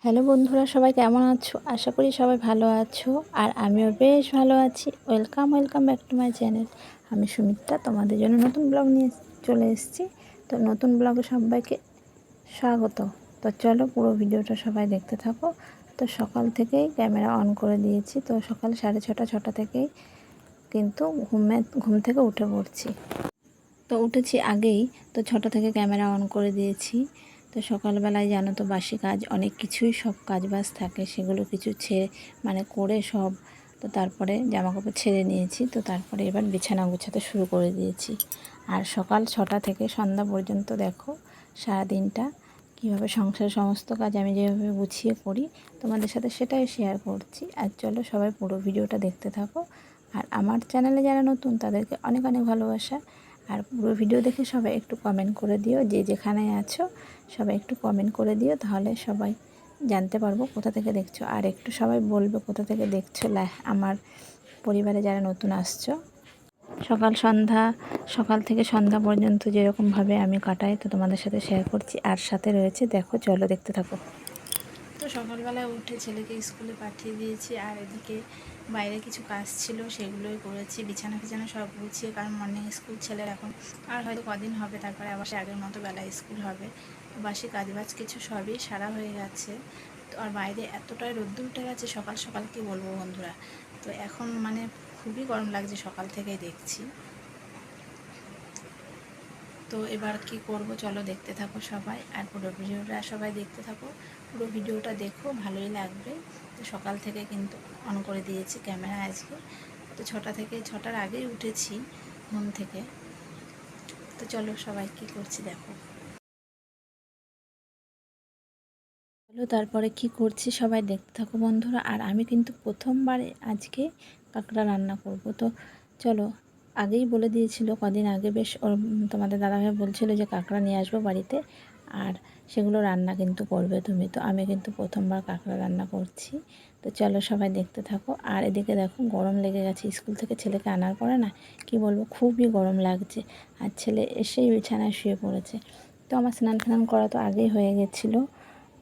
Hello বন্ধুরা, সবাই কেমন আছো? আশা করি সবাই ভালো আছো। আর আমিও বেশ ভালো আছি। Welcome back to my channel. আমি সুমিত্রা, তোমাদের জন্য নতুন ব্লগ নিয়ে চলে এসেছি। তো নতুন ব্লগে সবাইকে স্বাগত। তো চলো পুরো ভিডিওটা সবাই দেখতে থাকো। তো সকাল থেকেই ক্যামেরা অন করে দিয়েছি। তো সকাল 6:30 থেকেই কিন্তু ঘুম থেকে উঠে পড়ছি। তো উঠেছি আগেই, তো 6টা থেকে ক্যামেরা অন করে দিয়েছি। তো সকালবেলায় জানো তো বাসি কাজ অনেক কিছুই, সব কাজবাজ থাকে, সেগুলো কিছু করে সব। তো তারপরে জামাকাপড় ছেড়ে নিয়েছি। তো তারপরে এবার বিছানা গোছাতে শুরু করে দিয়েছি। আর সকাল 6টা থেকে সন্ধ্যা পর্যন্ত দেখো সারাদিনটা কীভাবে সংসারের সমস্ত কাজ আমি যেভাবে গুছিয়ে করি তোমাদের সাথে সেটাই শেয়ার করছি। আর চলো সবাই পুরো ভিডিওটা দেখতে থাকো। আর আমার চ্যানেলে যারা নতুন তাদেরকে অনেক অনেক ভালোবাসা। আর পুরো ভিডিও দেখে সবাই একটু কমেন্ট করে দিও, যে যেখানে আছো সবাই একটু কমেন্ট করে দিও, তাহলে সবাই জানতে পারবো কোথা থেকে দেখছো। আর একটু সবাই বলবে কোথা থেকে দেখছো, আমার পরিবারে যারা নতুন আসছো। সকাল থেকে সন্ধ্যা পর্যন্ত যেরকমভাবে আমি কাটাই তো তোমাদের সাথে শেয়ার করছি। আর সাথে রয়েছে, দেখো চলো দেখতে থাকো। তো সকালবেলায় উঠে ছেলেকে স্কুলে পাঠিয়ে দিয়েছি। আর এদিকে বাইরে কিছু কাজ ছিল সেগুলোই করেছি, বিছানা সব গুছিয়ে, কারণ মর্নিং স্কুল ছেলের এখন আর হয়তো কদিন হবে, তারপরে আবার সে আগের মতো বেলায় স্কুল হবে। তো বাসি কাজবাজ কিছু সবই সারা হয়ে গেছে। তো আর বাইরে এতটাই রোদ্দুর উঠে গেছে সকাল সকাল, কি বলবো বন্ধুরা। তো এখন খুবই গরম লাগছে সকাল থেকেই দেখছি। তো এবার কি করব, চলো দেখতে থাকো সবাই। আর পুরো ভিডিওটা সবাই দেখতে থাকো, পুরো ভিডিওটা দেখো, ভালোই লাগবে। তো সকাল থেকে কিন্তু অন করে দিয়েছি ক্যামেরা আজকে। তো 6টার আগেই উঠেছি ঘুম থেকে। তো চলো সবাই কি করছি দেখো। চলো তারপরে কি করছি সবাই দেখতে থাকো বন্ধুরা। আর আমি কিন্তু প্রথমবারে আজকে কাঁকড়া রান্না করব। তো চলো, আগেই বলে দিয়েছিল কদিন আগে, বেশ তোমাদের দাদাভাই বলছিল যে কাঁকড়া নিয়ে আসবো বাড়িতে, আর সেগুলো রান্না কিন্তু করবে তুমি। তো আমি কিন্তু প্রথমবার কাঁকড়া রান্না করছি। তো চলো সবাই দেখতে থাকো। আর এদিকে দেখো গরম লেগে গেছে, স্কুল থেকে ছেলেকে আনার পরে না কি বলবো, খুবই গরম লাগছে। আর ছেলে এসেই বিছানায় শুয়ে পড়েছে। তো আমার স্নান করা তো আগেই হয়ে গেছিলো।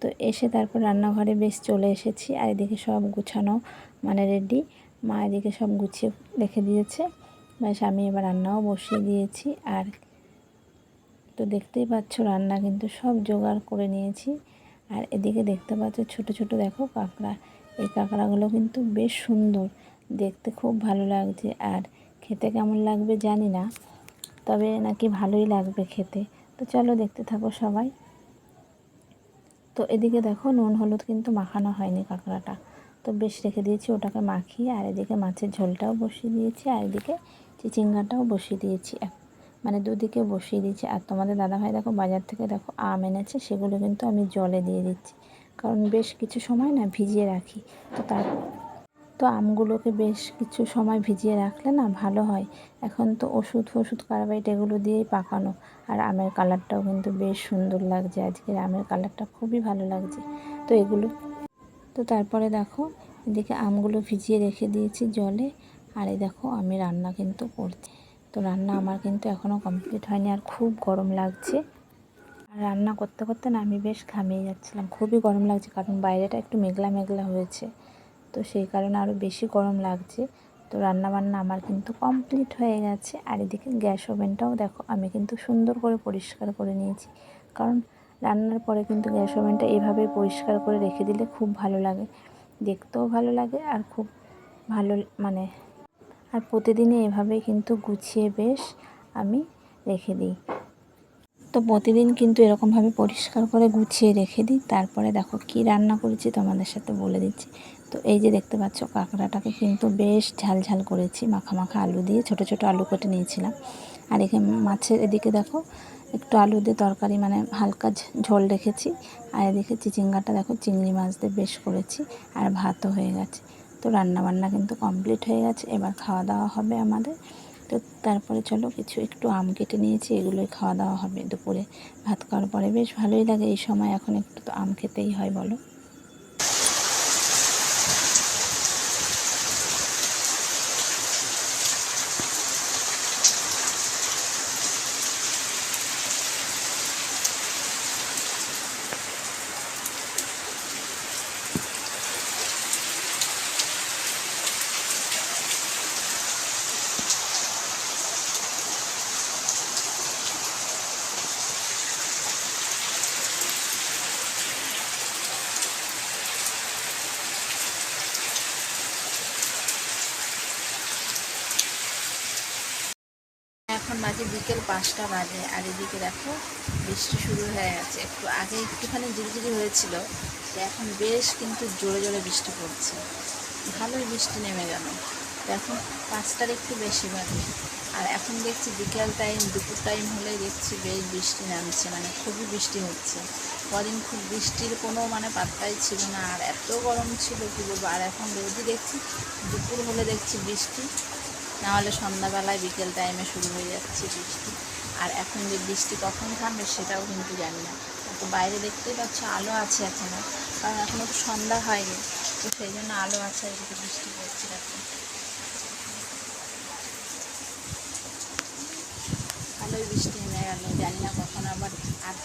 তো এসে তারপর রান্নাঘরে বেশ চলে এসেছি। আর এদিকে সব গুছানো রেডি, মা এদিকে সব গুছিয়ে রেখে দিয়েছে। ব্যাস আমি এবার রান্নাও বসিয়ে দিয়েছি। আর তো দেখতেই পাচ্ছ রান্না কিন্তু সব জোগাড় করে নিয়েছি। আর এদিকে দেখতে পাচ্ছ ছোট ছোট দেখো কাঁকড়া। এই কাঁকড়াগুলো কিন্তু বেশ সুন্দর দেখতে, খুব ভালো লাগছে। আর খেতে কেমন লাগবে জানি না, তবে নাকি ভালোই লাগবে খেতে। তো চলো দেখতে থাকো সবাই। তো এদিকে দেখো নুন হলুদ কিন্তু মাখানো হয়নি কাঁকড়াটা, তো বেশ রেখে দিয়েছি ওটাকে মাখিয়ে। আর এদিকে মাছের ঝোলটাও বসিয়ে দিয়েছি, আর এদিকে চিচিঙ্গাটাও বসিয়ে দিয়েছি, দুদিকে বসিয়ে দিয়েছি। আর তোমাদের দাদাভাই দেখো বাজার থেকে দেখো আম এনেছে, সেগুলো কিন্তু আমি জলে দিয়ে দিচ্ছি, কারণ বেশ কিছু সময় না ভিজিয়ে রাখি। তো আমগুলোকে বেশ কিছু সময় ভিজিয়ে রাখলে না ভালো হয়। এখন তো ওষুধ কার্বাইড এগুলো দিয়েই পাকানো। আর আমের কালারটাও কিন্তু বেশ সুন্দর লাগছে, আজকের আমের কালারটা খুবই ভালো লাগছে। তো তারপরে দেখো এদিকে আমগুলো ভিজিয়ে রেখে দিয়েছি জলে। আর এই দেখো আমি রান্না কিন্তু করছি। তো রান্না আমার কিন্তু এখনও কমপ্লিট হয়নি, আর খুব গরম লাগছে। আর রান্না করতে করতে না আমি বেশ ঘামিয়ে যাচ্ছিলাম, খুবই গরম লাগছে, কারণ বাইরেটা একটু মেঘলা মেঘলা হয়েছে। তো সেই কারণে আরও বেশি গরম লাগছে। তো রান্নাবান্না আমার কিন্তু কমপ্লিট হয়ে গেছে। আর এদিকে গ্যাস ওভেনটাও দেখো আমি কিন্তু সুন্দর করে পরিষ্কার করে নিয়েছি, কারণ রান্নার পরে কিন্তু গ্যাস ওভেনটা এভাবে পরিষ্কার করে রেখে দিলে খুব ভালো লাগে, দেখতেও ভালো লাগে। আর খুব ভালো আর প্রতিদিনই এভাবেই কিন্তু গুছিয়ে বেশ আমি রেখে দিই। তো প্রতিদিন কিন্তু এরকমভাবে পরিষ্কার করে গুছিয়ে রেখে দিই। তারপরে দেখো কি রান্না করেছি তোমাদের সাথে বলে দিচ্ছি। তো এই যে দেখতে পাচ্ছ কাঁকড়াটাকে কিন্তু বেশ ঝাল ঝাল করেছি, মাখা মাখা আলু দিয়ে ছোট ছোট আলু কেটে নিয়েছিলাম। আর এখানে মাছের এদিকে দেখো একটু আলু দিয়ে তরকারি হালকা ঝোল রেখেছি। আর এদিকে চিচিঙ্গাটা দেখো চিংড়ি মাছ দিয়ে বেশ করেছি, আর ভাতও হয়ে গেছে। তো রান্নাবান্না কিন্তু কমপ্লিট হয়ে গেছে, এবার খাওয়া দাওয়া হবে আমাদের। তো তারপরে চলো একটু আম কেটে নিয়েছি, এগুলোই খাওয়া দাওয়া হবে দুপুরে। ভাত খাওয়ার পরে বেশ ভালোই লাগে এই সময়, এখন একটু তো আম খেতেই হয় বলো। বাজে বিকেল 5টা বাজে, আর এদিকে দেখো বৃষ্টি শুরু হয়ে গেছে। একটু আগে একটুখানি ঝিরিঝিরি হয়েছিল, এখন বেশ কিন্তু জোরে জোরে বৃষ্টি পড়ছে, ভালোই বৃষ্টি নেমে গেল। এখন 5টার একটু বেশি বাজে, আর এখন দেখছি বিকেল টাইম, দুপুর টাইম হলেই দেখছি বেশ বৃষ্টি নামছে, মানে খুবই বৃষ্টি হচ্ছে। কদিন খুব বৃষ্টির কোনো মানে পাত্তাই ছিল না, আর এত গরম ছিল কী বলবো। আর এখন রোদই দেখছি, দুপুর হলে দেখছি বৃষ্টি, নাহলে সন্ধ্যাবেলায় বিকেল টাইমে শুরু হয়ে যাচ্ছে বৃষ্টি। আর এখন যে বৃষ্টি কখন থামবে সেটাও কিন্তু জানি না। তো বাইরে দেখতেই পাচ্ছ আলো আছে এখনও, কারণ এখনও তো সন্ধ্যা হয়নি, তো সেই জন্য আলো আছে। এদিকে বৃষ্টি পড়ছে এখন, ভালোই বৃষ্টি নেমে গেল, জানি না কখন আবার। আর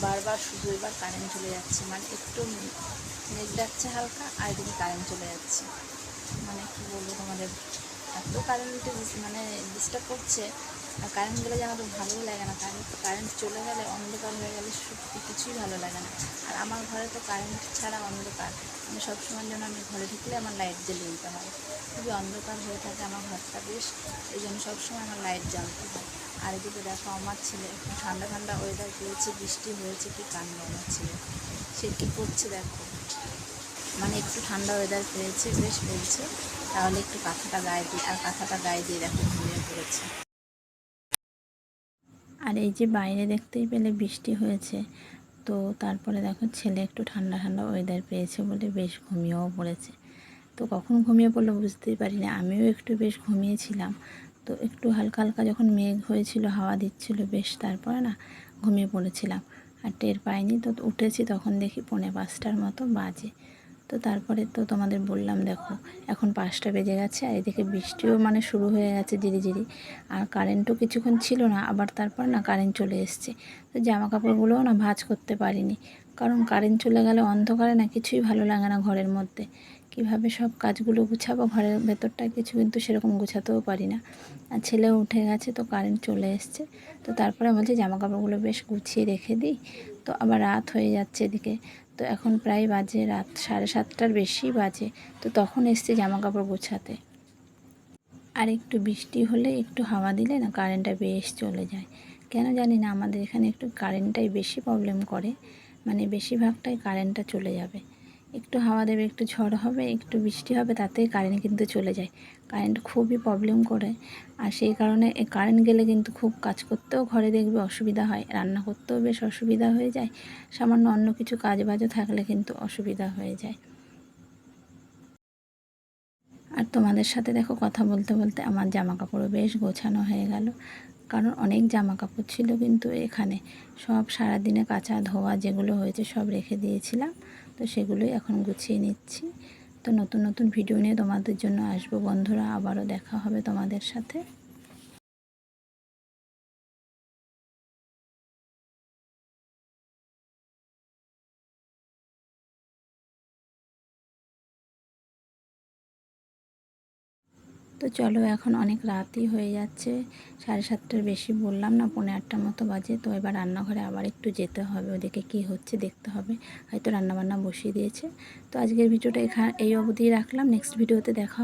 বারবার শুধু এবার কারেন্ট চলে যাচ্ছে, মানে একটু মেঘ ডাকছে হালকা, আর এদিকে কারেন্ট চলে যাচ্ছে। মানে কী বলবো তোমাদের, এত কারেন্টে মানে ডিস্টার্ব করছে। আর কারেন্ট গেলে যেন তো ভালোই লাগে না, কারেন্ট চলে গেলে, অন্ধকার হয়ে গেলে সত্যি কিছুই ভালো লাগে না। আর আমার ঘরে তো কারেন্ট ছাড়া অন্ধকার, মানে সবসময় যেন আমি ঘরে ঢুকলে আমার লাইট জ্বেলে দিতে হয়, খুবই অন্ধকার হয়ে থাকে আমার ঘরটা বেশ, এই জন্য সবসময় আমার লাইট জ্বালতে হয়। আর এদিকে দেখো আমার ছেলে একটু ঠান্ডা ঠান্ডা ওয়েদার পেয়েছে, বৃষ্টি হয়েছে, কি কাণ্ড আমার ছেলে, সে কী করছে দেখো, মানে একটু ঠান্ডা ওয়েদার পেয়েছে, বেশ বলছে তাহলে একটু কাঁথাটা গায়ে দিই, আর কাঁথাটা গায়ে দিয়ে দেখো ঘুমিয়ে পড়েছে। আর এই যে বাইরে দেখতেই পেলে বৃষ্টি হয়েছে, তো তারপরে দেখো ছেলে একটু ঠান্ডা ঠান্ডা ওয়েদার পেয়েছে বলে বেশ ঘুমিয়েও পড়েছে। তো কখন ঘুমিয়ে পড়লো বুঝতেই পারি না, আমিও একটু বেশ ঘুমিয়েছিলাম। তো একটু হালকা হালকা যখন মেঘ হয়েছিল, হাওয়া দিচ্ছিল বেশ, তারপরে না ঘুমিয়ে পড়েছিলাম, আর টের পাইনি। তো উঠেছি তখন দেখি 4:45টার মতো বাজে। তো তারপরে তো তোমাদের বললাম দেখো এখন 5টা বেজে গেছে, আর এদিকে বৃষ্টিও মানে শুরু হয়ে গেছে ঝিরিঝিরি। আর কারেন্টও কিছুক্ষণ ছিল না, আবার তারপর না কারেন্ট চলে এসছে। তো জামা কাপড়গুলোও না ভাঁজ করতে পারিনি, কারণ কারেন্ট চলে গেলে অন্ধকারে না কিছুই ভালো লাগে না ঘরের মধ্যে। কিভাবে সব কাজগুলো গুছাবো, ঘরের ভেতরটা কিছু কিন্তু সেরকম গুছাতেও পারি না। আর ছেলেও উঠে গেছে, তো কারেন্ট চলে এসছে। তো তারপরে বলছি জামা কাপড়গুলো বেশ গুছিয়ে রেখে দিই, তো আবার রাত হয়ে যাচ্ছে এদিকে। তো এখন প্রায় বাজে রাত 7:30টার বেশি বাজে। তো তখন এসছে জামা কাপড় গোছাতে। আর একটু বৃষ্টি হলে, একটু হাওয়া দিলে না কারেন্টটা বেশ চলে যায়। কেন জানি না, আমাদের এখানে একটু কারেন্টটাই বেশি প্রবলেম করে, মানে বেশিরভাগটাই কারেন্টটা চলে যাবে। একটু হাওয়া দেবে, একটু ঝড় হবে, একটু বৃষ্টি হবে, তাতেই কারেন্ট কিন্তু চলে যায়। কারেন্ট খুবই প্রবলেম করে। আর সেই কারণে কারেন্ট গেলে কিন্তু খুব কাজ করতেও ঘরে দেখবে অসুবিধা হয়, রান্না করতেও বেশ অসুবিধা হয়ে যায়, সামান্য অন্য কিছু কাজ বাজও থাকলে কিন্তু অসুবিধা হয়ে যায়। আর তোমাদের সাথে দেখো কথা বলতে বলতে আমার জামা কাপড়ও বেশ গোছানো হয়ে গেল, কারণ অনেক জামা কাপড় ছিল কিন্তু এখানে, সব সারাদিনে কাচা ধোয়া যেগুলো হয়েছে সব রেখে দিয়েছিলাম, তো সেগুলোই এখন গুছিয়ে নিচ্ছি। তো নতুন নতুন ভিডিও নিয়ে তোমাদের জন্য আসবো বন্ধুরা, আবারও দেখা হবে তোমাদের সাথে। তো চলো, এখন অনেক রাতই হয়ে যাচ্ছে, 7:30টার বেশি বললাম না, 8:45টার মতো বাজে। তো এবার রান্নাঘরে আবার একটু যেতে হবে, ওদিকে কি হচ্ছে দেখতে হবে, হয়তো রান্নাবান্না বসিয়ে দিয়েছে। তো আজকের ভিডিওটা এই অবধি রাখলাম, নেক্সট ভিডিওতে দেখা